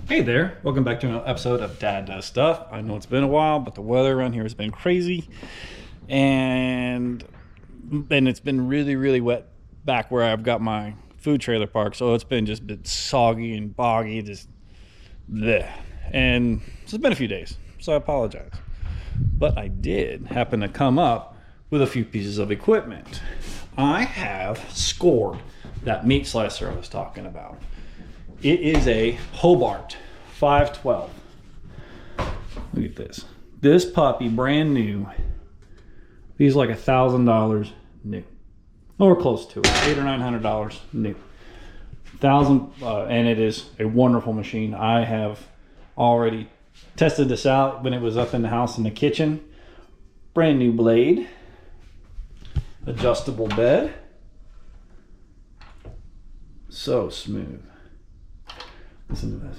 Hey there, welcome back to another episode of Dad Does Stuff. I know it's been a while, but the weather around here has been crazy, and it's been really wet back where I've got my food trailer park, so it's been just a bit soggy and boggy, just bleh. And so it's been a few days, so I apologize. But I did happen to come up with a few pieces of equipment. I have scored that meat slicer I was talking about. It is a Hobart 512. Look at this. This puppy, brand new. These like $1,000 new, or close to it, $800 or $900 new. And it is a wonderful machine. I have already tested this out when it was up in the house in the kitchen. Brand new blade, adjustable bed, so smooth. Listen to this.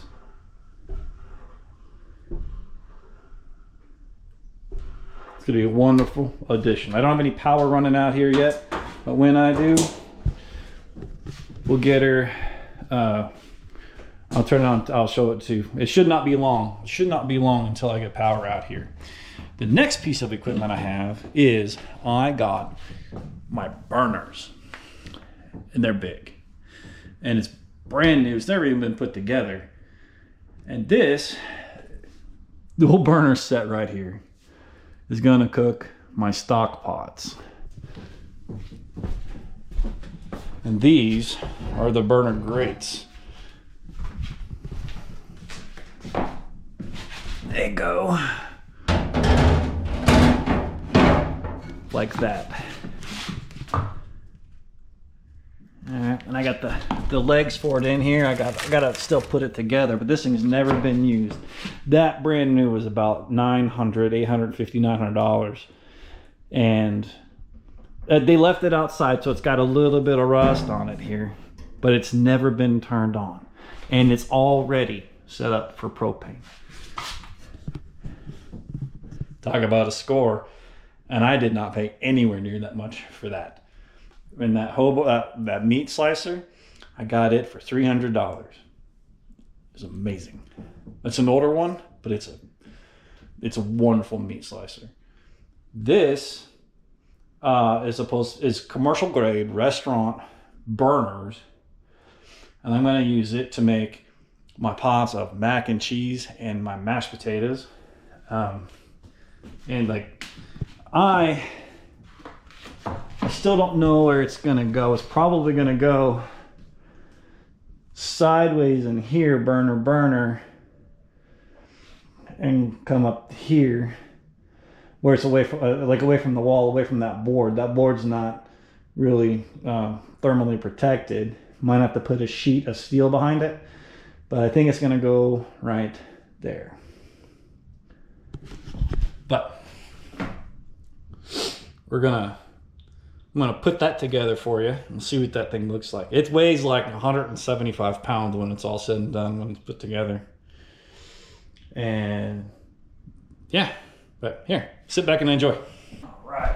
It's going to be a wonderful addition. I don't have any power running out here yet, but when I do, we'll get her. I'll turn it on. I'll show it too. It should not be long. It should not be long until I get power out here. The next piece of equipment I have is I got my burners, and they're big, and it's brand new. It's never even been put together. And this, the whole burner set right here, is gonna cook my stock pots. And these are the burner grates. They go like that. Alright, and I got the legs for it in here. I gotta still put it together, but this thing's never been used. That brand new was about $950, and they left it outside, so it's got a little bit of rust on it here, but it's never been turned on, and it's already set up for propane. Talk about a score, and I did not pay anywhere near that much for that. And that meat slicer, I got it for $300. It's amazing. It's an older one, but it's a wonderful meat slicer. This is commercial grade restaurant burners, and I'm going to use it to make my pots of mac and cheese and my mashed potatoes. And like I still don't know where it's gonna go. It's probably gonna go sideways in here, burner, and come up here where it's away from away from the wall, away from that board. That board's not really thermally protected. Might have to put a sheet of steel behind it, but I think it's gonna go right there. But I'm gonna put that together for you and see what that thing looks like. It weighs like 175 pounds when it's all said and done, when it's put together. And yeah, but here, sit back and enjoy. All right.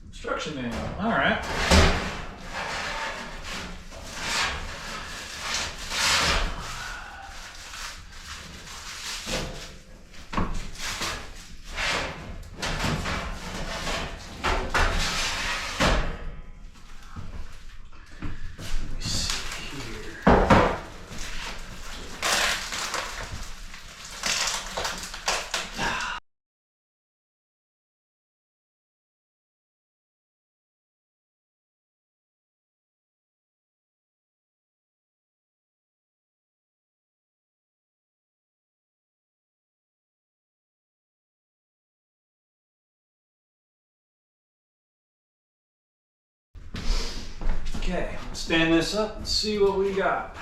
Instruction manual. All right. Okay, let's stand this up and see what we got.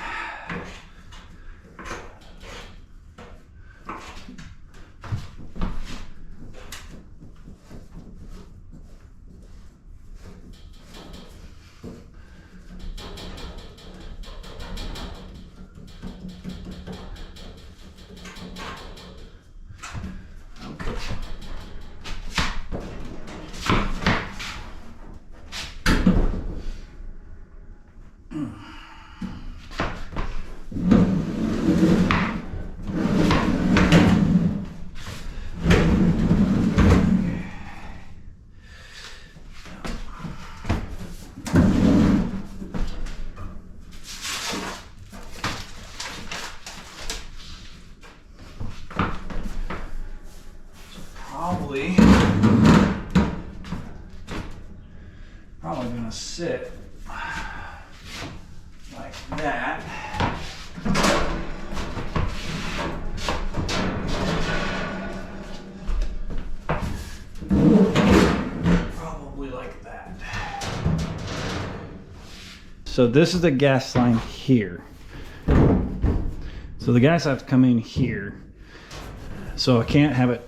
Probably gonna sit like that. Probably like that. So this is the gas line here. So the gas has to come in here. So I can't have it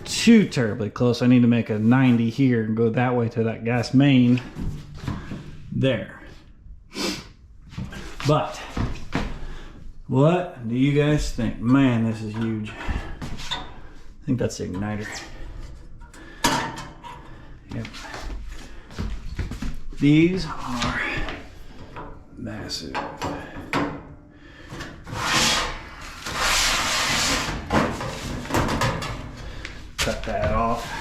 too terribly close. I need to make a 90 here and go that way to that gas main there. But what do you guys think? Man, this is huge. I think that's the igniter. Yep. These are massive. Cut that off.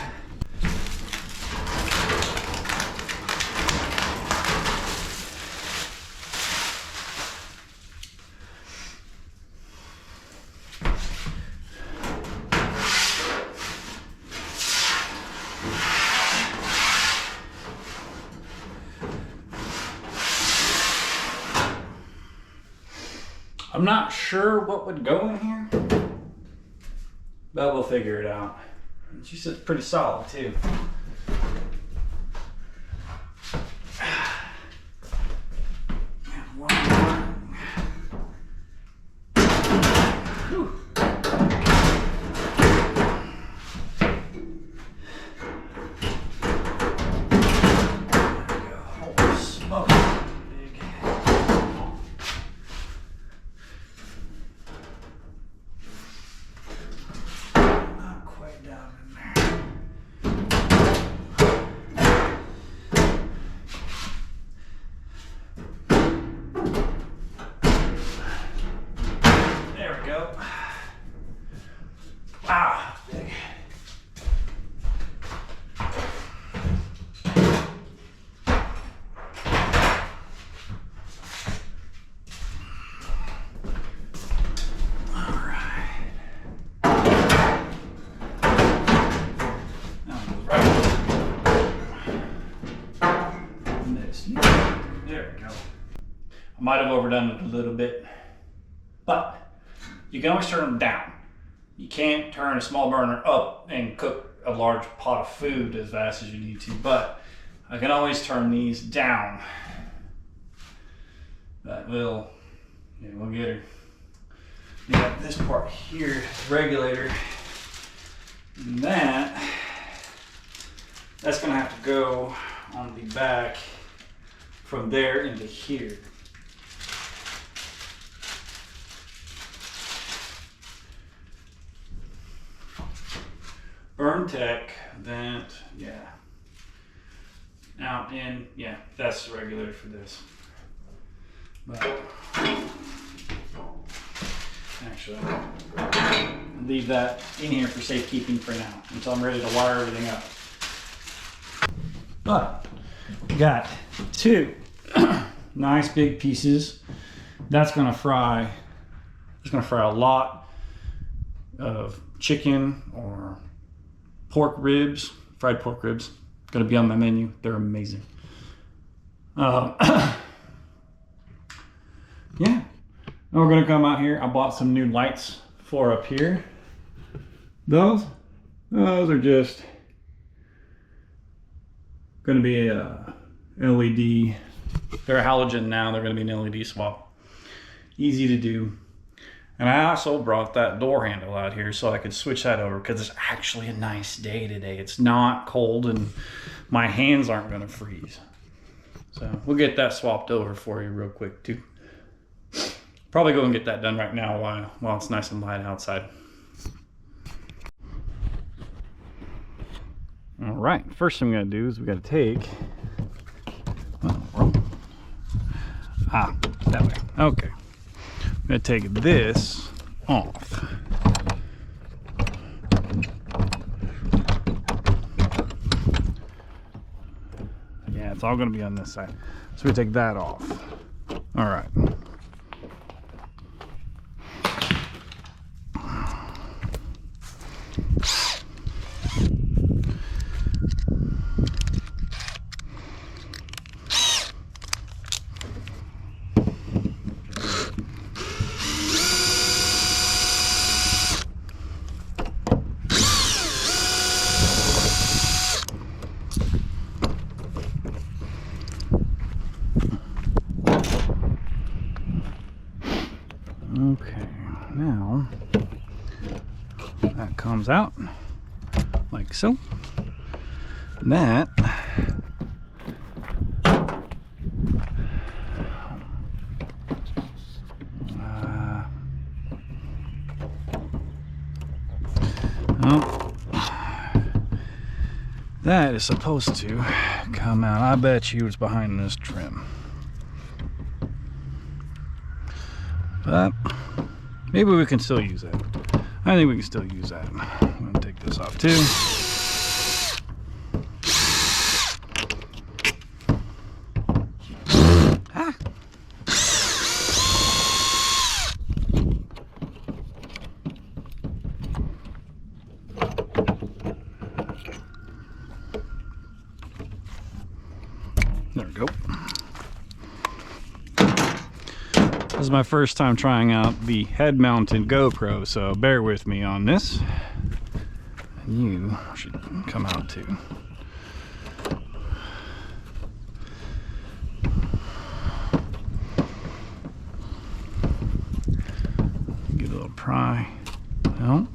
I'm not sure what would go in here, but we'll figure it out. She said pretty solid too. One more. Whew. Holy smoke. Big. Not quite down in there. There we go. Wow, big. All right. There we go. I might have overdone it a little bit, but you can always turn them down. You can't turn a small burner up and cook a large pot of food as fast as you need to, but I can always turn these down. But we'll get her. You got this part here, regulator, and that's gonna have to go on the back from there into here. Burn tech, that, yeah. Out in, yeah, that's the regulator for this. But actually, I'll leave that in here for safekeeping for now until I'm ready to wire everything up. But we got two nice big pieces. That's gonna fry. It's gonna fry a lot of chicken or pork ribs, fried pork ribs. Gonna be on my menu. They're amazing. Yeah. Now we're gonna come out here. I bought some new lights for up here. Those are just gonna be a LED They're a halogen now. They're going to be an LED swap. Easy to do. And I also brought that door handle out here so I could switch that over because it's actually a nice day today. It's not cold and my hands aren't going to freeze. So we'll get that swapped over for you real quick too. Probably go and get that done right now while it's nice and light outside. All right, first thing we gotta do is we gotta take, that way, okay. I'm gonna take this off. Yeah, it's all gonna be on this side. So we take that off. All right. Okay, now that comes out like so. That that is supposed to come out. I bet you it's behind this trim. But maybe we can still use that. I think we can still use that. I'm going to take this off too. Ah. There we go. This is my first time trying out the head-mounted GoPro, so bear with me on this. And you should come out too. Give it a little pry. No.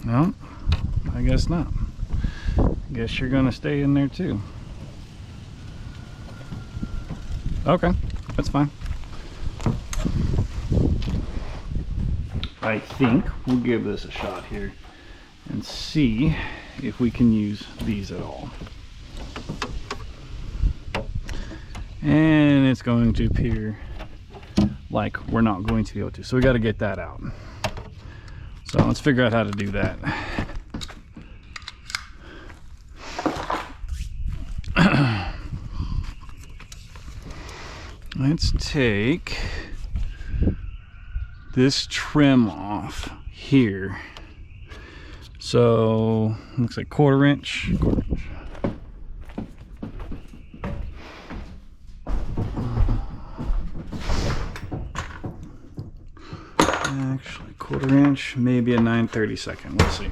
No. I guess not. Guess you're gonna stay in there too. Okay, that's fine. I think we'll give this a shot here and see if we can use these at all. And it's going to appear like we're not going to be able to. So we got to get that out. So let's figure out how to do that. Let's take this trim off here. So looks like quarter inch. Actually quarter inch, maybe a 9/32. We'll see.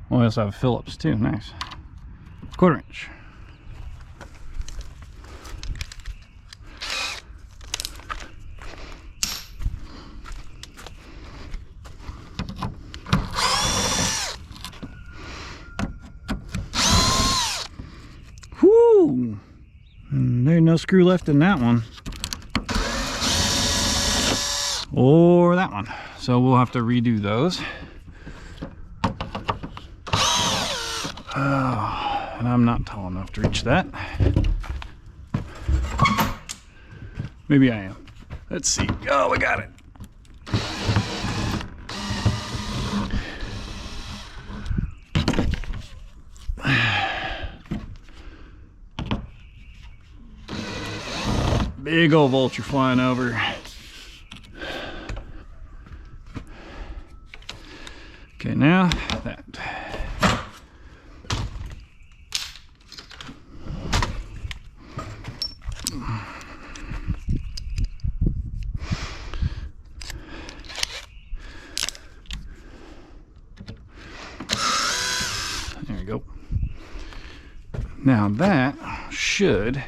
Oh, we also have Phillips too. Nice. Quarter inch. Whoo! And there ain't no screw left in that one. Or that one. So we'll have to redo those. And I'm not tall enough to reach that. Maybe I am. Let's see. Oh, we got it. Big old vulture flying over. Okay, now that. Now that should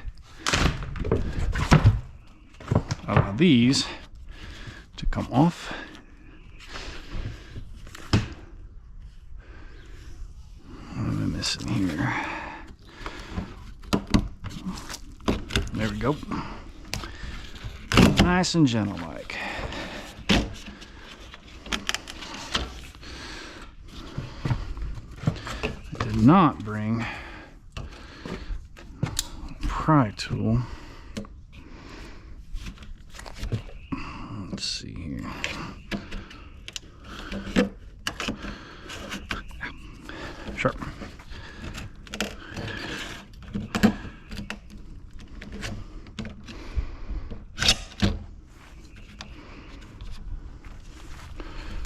allow these to come off. What am I missing here? There we go. Nice and gentle like. I did not bring a pry tool. Let's see here. Sharp.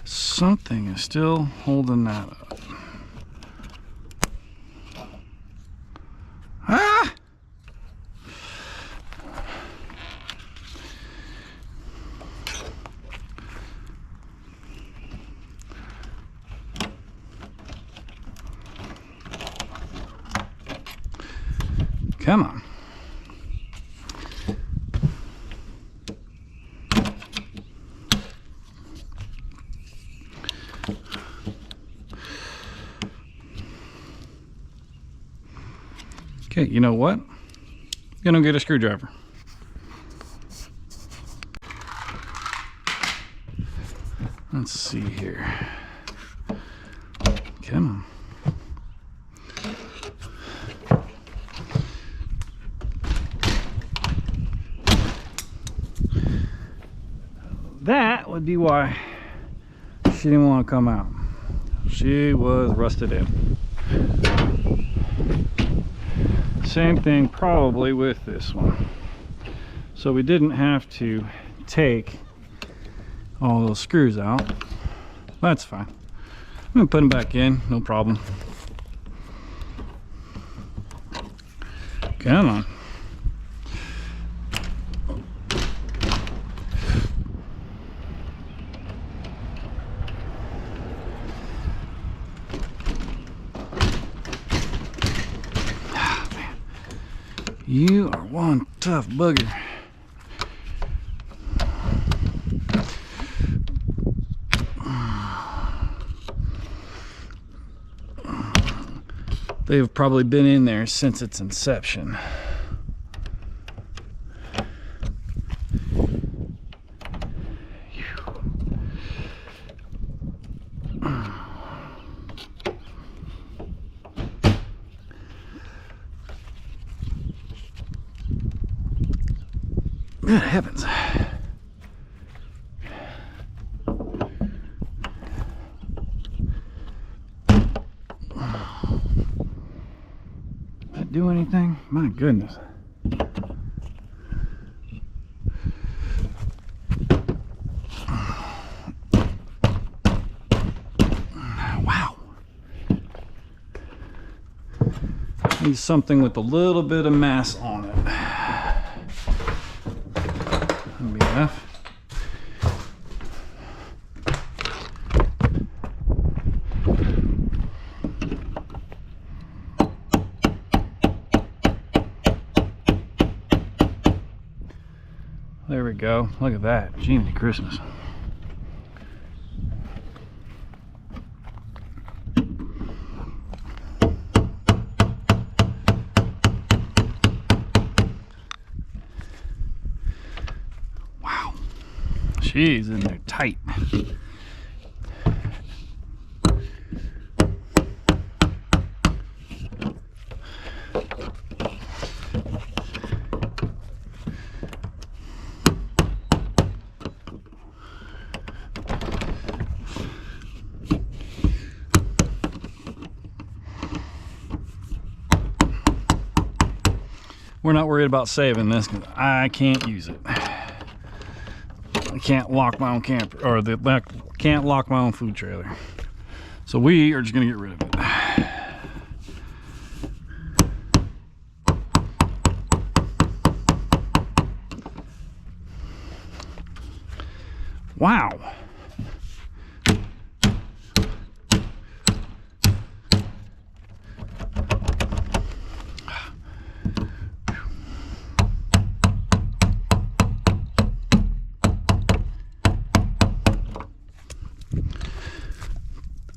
Something is still holding that up. Ah! Come on. Okay, you know what? I'm gonna get a screwdriver. Let's see here. Come on. That would be why she didn't want to come out. She was rusted in. Same thing probably with this one. So we didn't have to take all those screws out. That's fine. I'm gonna put them back in, no problem. Come on. You are one tough bugger. They've probably been in there since its inception. Good heavens. That do anything? My goodness. Wow. Need something with a little bit of mass on it. That'll be enough. There we go. Look at that. Jiminy Christmas. Wow. She's in there tight. We're not worried about saving this because I can't use it. I can't lock my own camper, or can't lock my own food trailer. So we are just gonna get rid of it. Wow.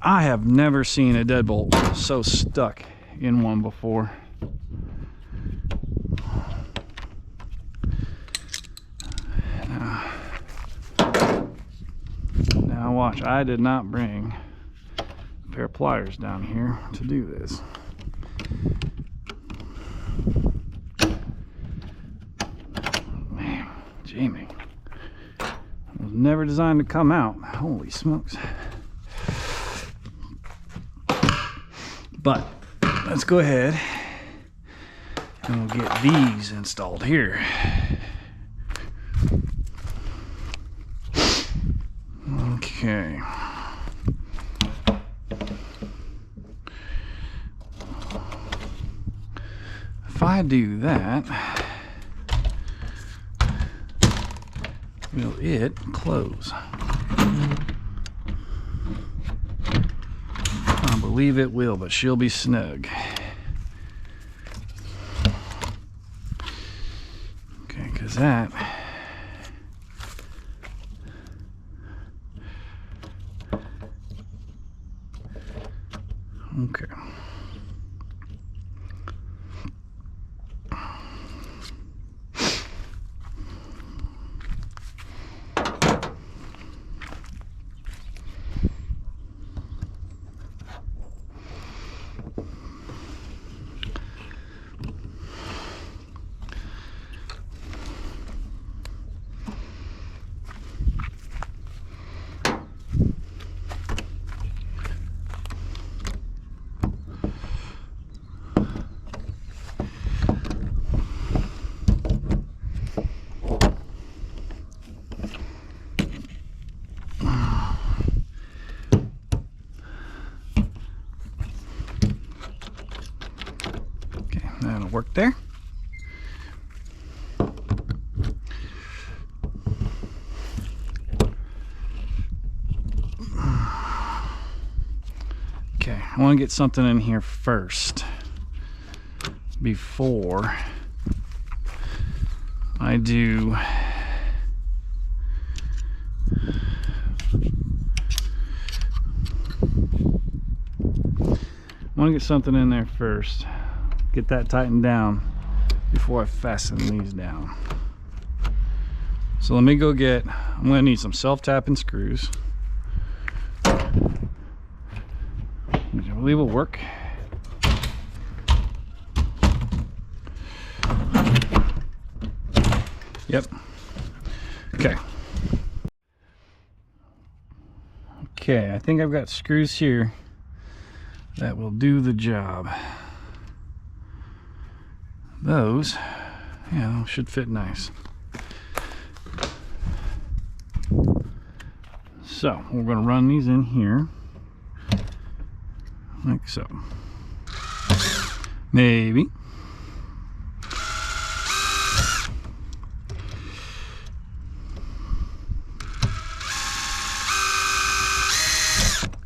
I have never seen a deadbolt so stuck in one before. Now watch, I did not bring a pair of pliers down here to do this. Man, Jamie. It was never designed to come out. Holy smokes. But let's go ahead and we'll get these installed here. Okay. If I do that, will it close? I believe it will, but she'll be snug. Okay, because that... Okay. That'll work there. Okay, I want to get something in here first before I do something in there first. Get that tightened down before I fasten these down. So let me go get, I'm going to need some self-tapping screws, which I believe will work. Yep. Okay. Okay, I think I've got screws here that will do the job. Those, yeah, should fit nice. So we're going to run these in here like so. Maybe.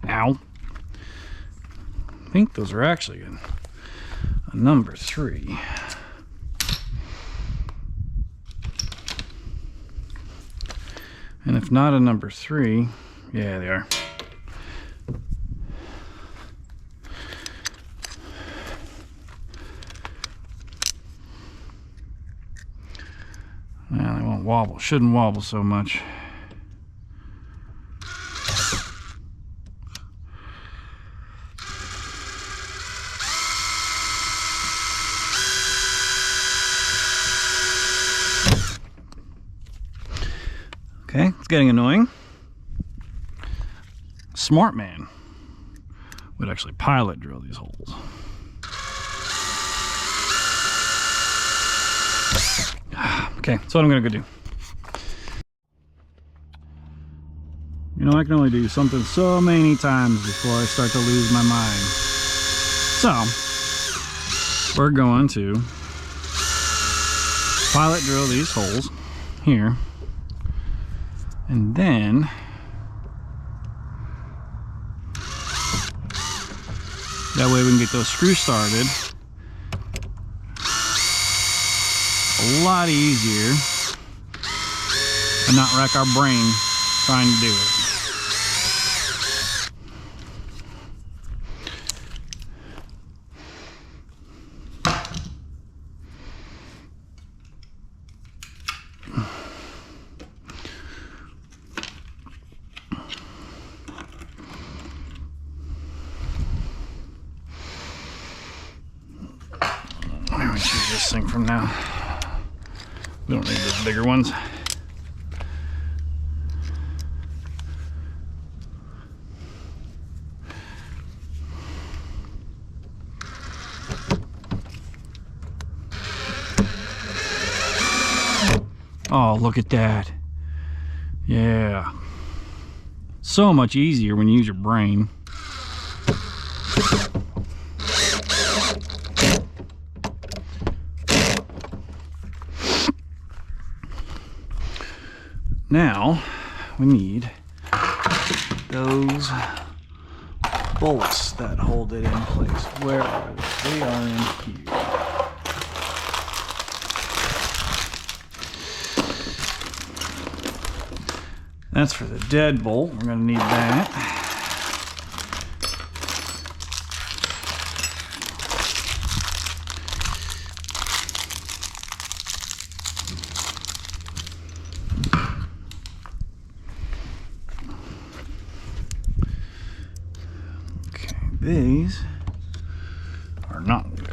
Ow. I think those are actually a number 3. And if not a number 3, yeah, they are. Well, they won't wobble. Shouldn't wobble so much. Okay, it's getting annoying. Smart man would actually pilot drill these holes. Okay, so what I'm gonna go do. You know, I can only do something so many times before I start to lose my mind. So, we're going to pilot drill these holes here. And then that way we can get those screws started a lot easier and not rack our brain trying to do it. this thing from now. We don't need those bigger ones. Oh, look at that. Yeah. So much easier when you use your brain. Now, we need those bolts that hold it in place. Where are they? They are in here. That's for the deadbolt. We're going to need that. Okay, these are not there.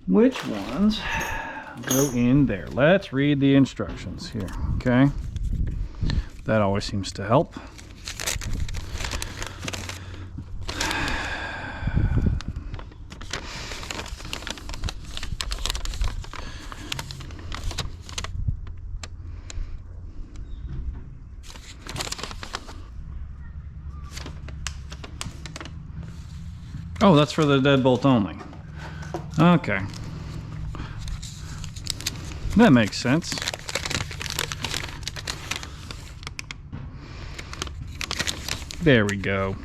Which ones go in there? Let's read the instructions here, okay? That always seems to help. Oh, that's for the deadbolt only. Okay. That makes sense. There we go.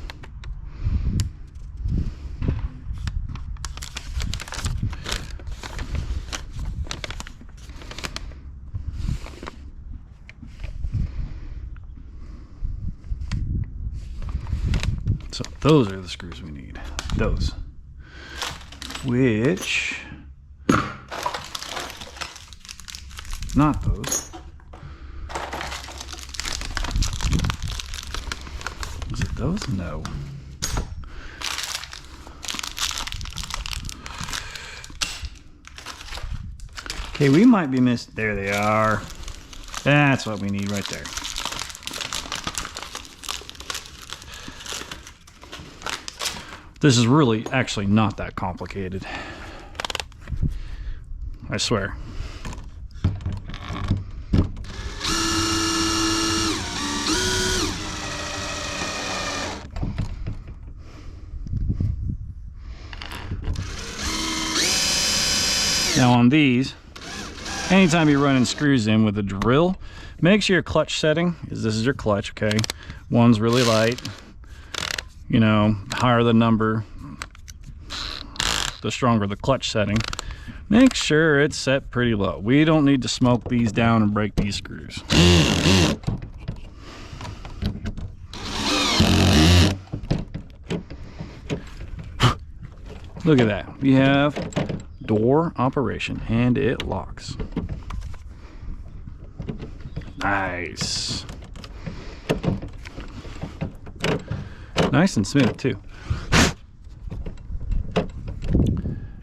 So those are the screws we need. Those. Which, not those. Is it those? No. Okay, we might be missed. There they are. That's what we need right there. This is really actually not that complicated. I swear. Now on these, anytime you're running screws in with a drill, make sure your clutch setting is, this is your clutch, okay? One's really light. You know, higher the number, the stronger the clutch setting. Make sure it's set pretty low. We don't need to smoke these down and break these screws. Look at that. We have door operation and it locks. Nice. Nice and smooth too.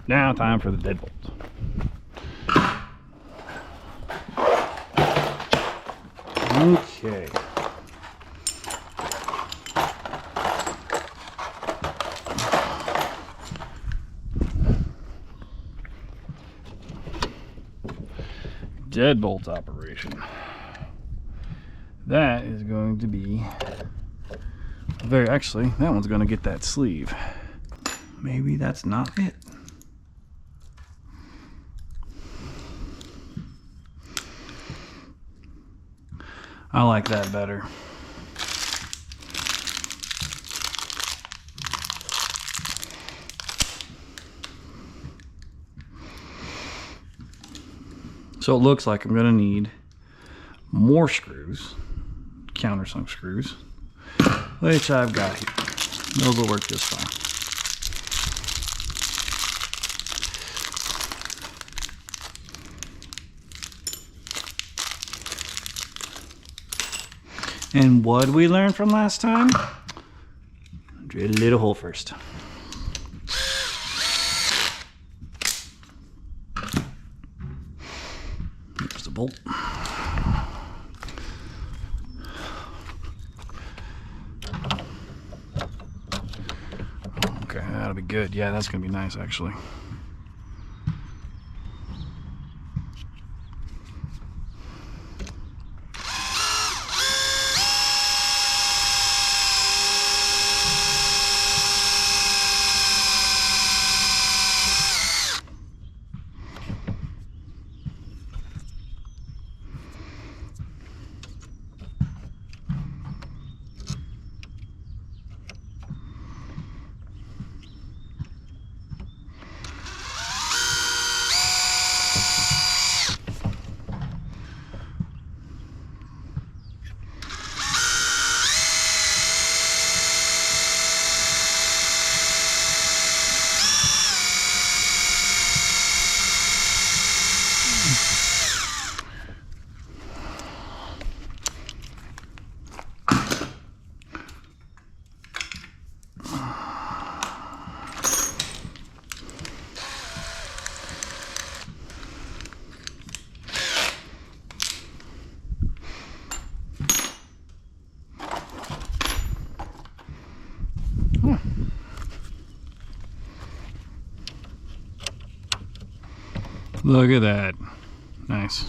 Now time for the deadbolt. Okay. Deadbolt operation. That is going to be actually, that one's going to get that sleeve. Maybe that's not it. I like that better. So it looks like I'm going to need more screws, countersunk screws, which I've got here. Those will work just fine. And what did we learn from last time? Drill a little hole first. Here's the bolt. Okay, that'll be good. Yeah, that's gonna be nice actually. Look at that. Nice.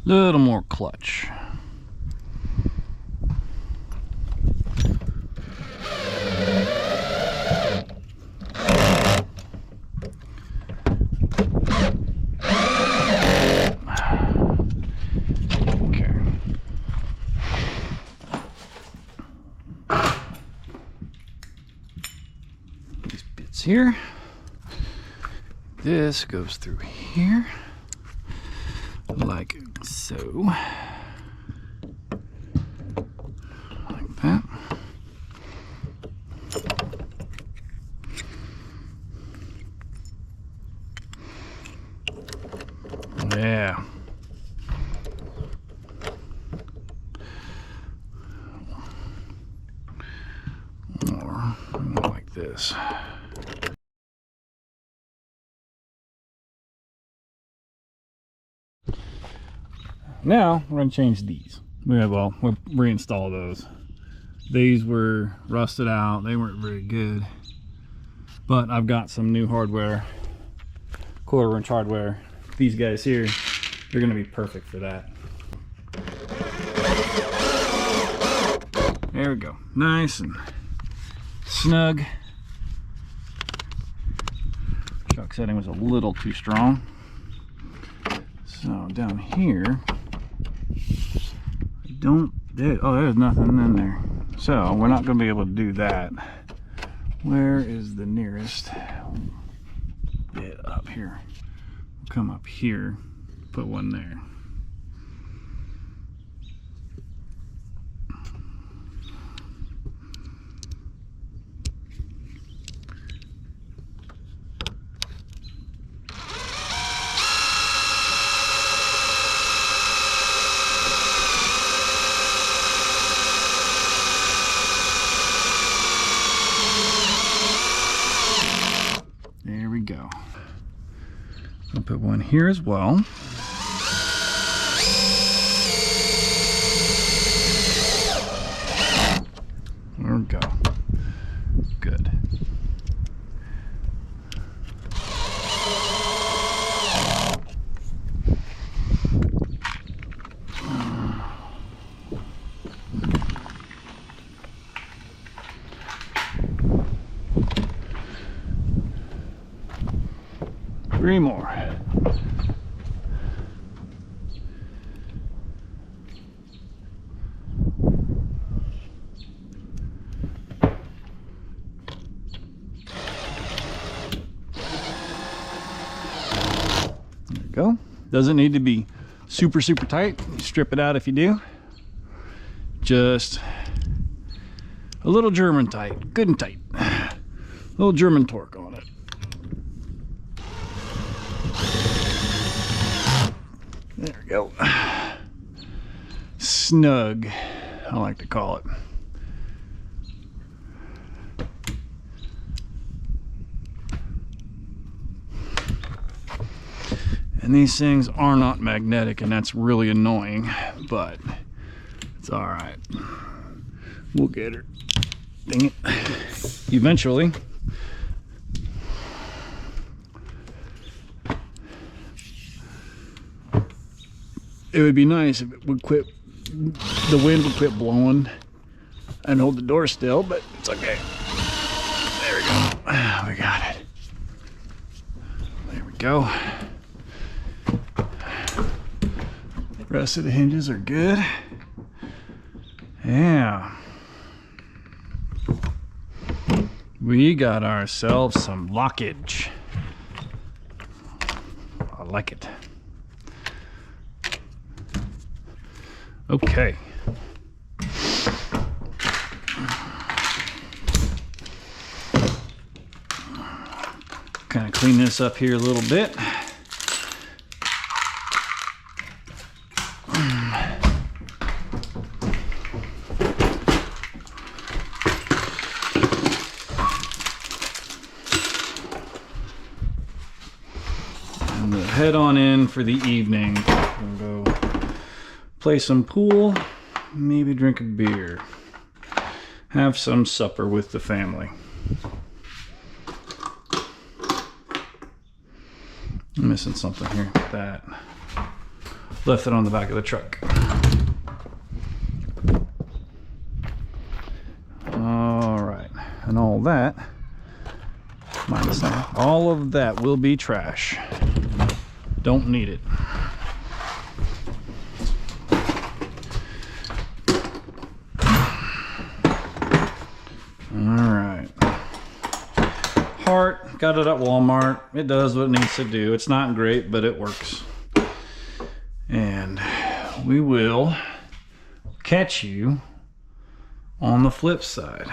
Little more clutch. Here, this goes through here like so, like that. Yeah. Or like this. Now we're going to change these. Well, we'll reinstall those. These were rusted out. They weren't very good. But I've got some new hardware, quarter-inch hardware. These guys here, they're going to be perfect for that. There we go. Nice and snug. Chuck setting was a little too strong. So down here, there's nothing in there. So we're not going to be able to do that. Where is the nearest bit up here? Come up here, put one there. Go. I'll put one here as well. There we go. Good. Three more. There we go. Doesn't need to be super tight. Strip it out if you do. Just a little German tight, good and tight. A little German torque on it. There we go. Snug, I like to call it. And these things are not magnetic, and that's really annoying, but it's all right. We'll get her. Dang it. Eventually. It would be nice if it would quit, the wind would quit blowing and hold the door still, but it's okay. There we go. We got it. There we go. Rest of the hinges are good. Yeah. We got ourselves some lockage. I like it. Okay. Kind of clean this up here a little bit. And we'll head on in for the evening. We'll go play some pool, maybe drink a beer, have some supper with the family. I'm missing something here. That left it on the back of the truck. All right, and all that, minus that, all of that will be trash. Don't need it. Heart, got it at Walmart. It does what it needs to do. It's not great, but it works. And we will catch you on the flip side.